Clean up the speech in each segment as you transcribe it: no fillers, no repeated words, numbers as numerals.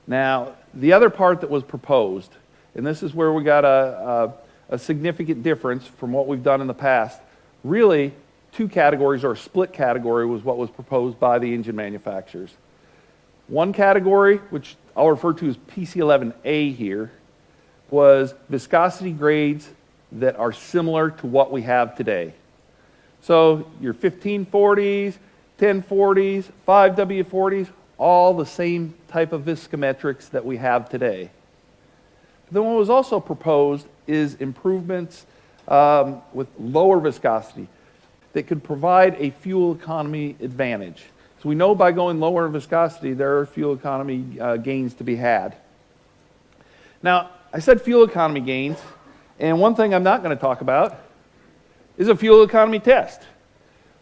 Now, the other part that was proposed, and this is where we got a significant difference from what we've done in the past, really two categories or a split category was what was proposed by the engine manufacturers. One category, which I'll refer to as PC-11A here, was viscosity grades that are similar to what we have today. So your 1540s, 1040s, 5W40s, all the same type of viscometrics that we have today. Then what was also proposed is improvements with lower viscosity that could provide a fuel economy advantage. So we know by going lower in viscosity, there are fuel economy gains to be had. Now, I said fuel economy gains, and one thing I'm not going to talk about is a fuel economy test.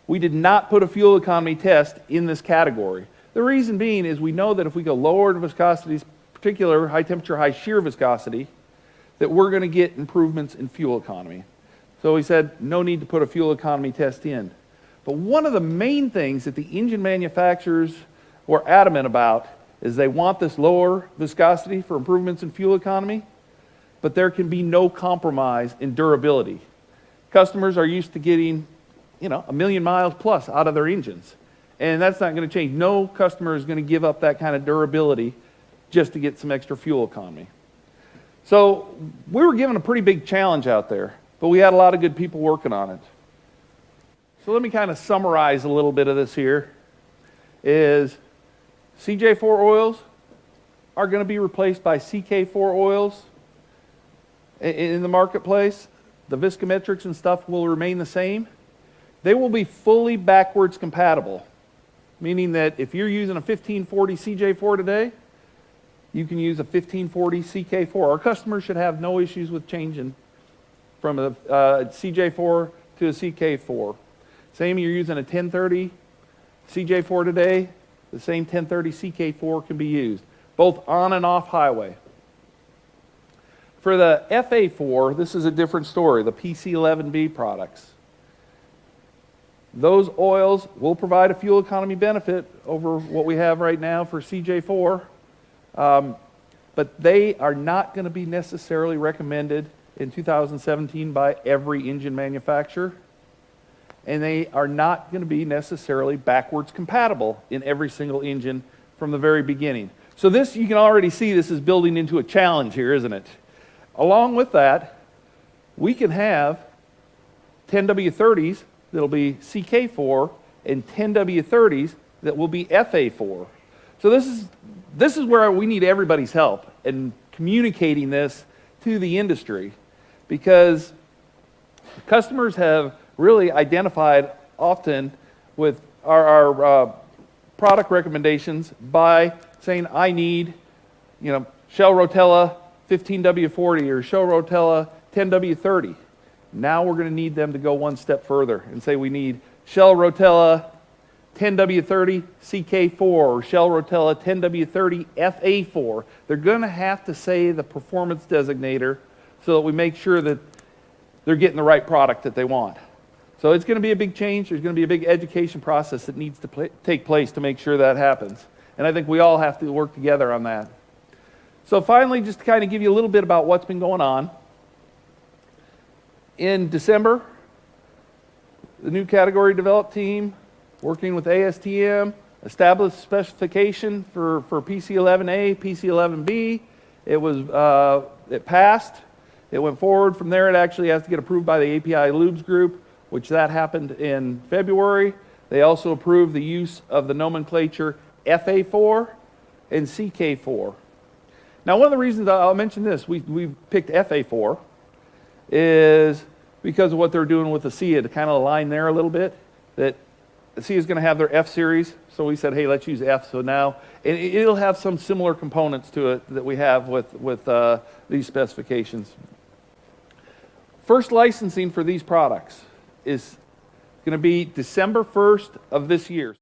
We did not put a fuel economy test in this category. The reason being is we know that if we go lower in viscosities, particular high temperature, high shear viscosity, that we're going to get improvements in fuel economy. So we said no need to put a fuel economy test in. But one of the main things that the engine manufacturers were adamant about is they want this lower viscosity for improvements in fuel economy, but there can be no compromise in durability. Customers are used to getting, 1 million miles plus out of their engines. And that's not going to change. No customer is going to give up that kind of durability just to get some extra fuel economy. So we were given a pretty big challenge out there, but we had a lot of good people working on it. So let me kind of summarize a little bit of this here. Is CJ4 oils are going to be replaced by CK4 oils in the marketplace. The viscometrics and stuff will remain the same. They will be fully backwards compatible, meaning that if you're using a 1540 CJ4 today, you can use a 1540 CK4. Our customers should have no issues with changing from a CJ4 to a CK4. Same, you're using a 1030 CJ4 today, the same 1030 CK4 can be used, both on and off highway. For the FA4, this is a different story, the PC-11B products. Those oils will provide a fuel economy benefit over what we have right now for CJ4, but they are not going to be necessarily recommended in 2017 by every engine manufacturer, and they are not going to be necessarily backwards compatible in every single engine from the very beginning. So this, you can already see this is building into a challenge here, isn't it? Along with that, we can have 10W30s that'll be CK4 and 10W30s that will be FA4. So this is where we need everybody's help in communicating this to the industry, because customers have really identified often with our product recommendations by saying, I need, Shell Rotella 15W40 or Shell Rotella 10W30. Now we're going to need them to go one step further and say we need Shell Rotella 10W30 CK4 or Shell Rotella 10W30 FA4. They're going to have to say the performance designator so that we make sure that they're getting the right product that they want. So it's going to be a big change. There's going to be a big education process that needs to take place to make sure that happens. And I think we all have to work together on that. So finally, just to kind of give you a little bit about what's been going on. In December, the new category develop team, working with ASTM, established specification for PC-11A, PC-11B. It passed. It went forward. From there, it actually has to get approved by the API Lubes group, which that happened in February. They also approved the use of the nomenclature FA4 and CK4. Now, one of the reasons I'll mention this, we picked FA4 is because of what they're doing with the SIA to kind of align there a little bit. That the SIA is going to have their F series, so we said, hey, let's use F. So now, and it'll have some similar components to it that we have with these specifications. First licensing for these products is going to be December 1st of this year.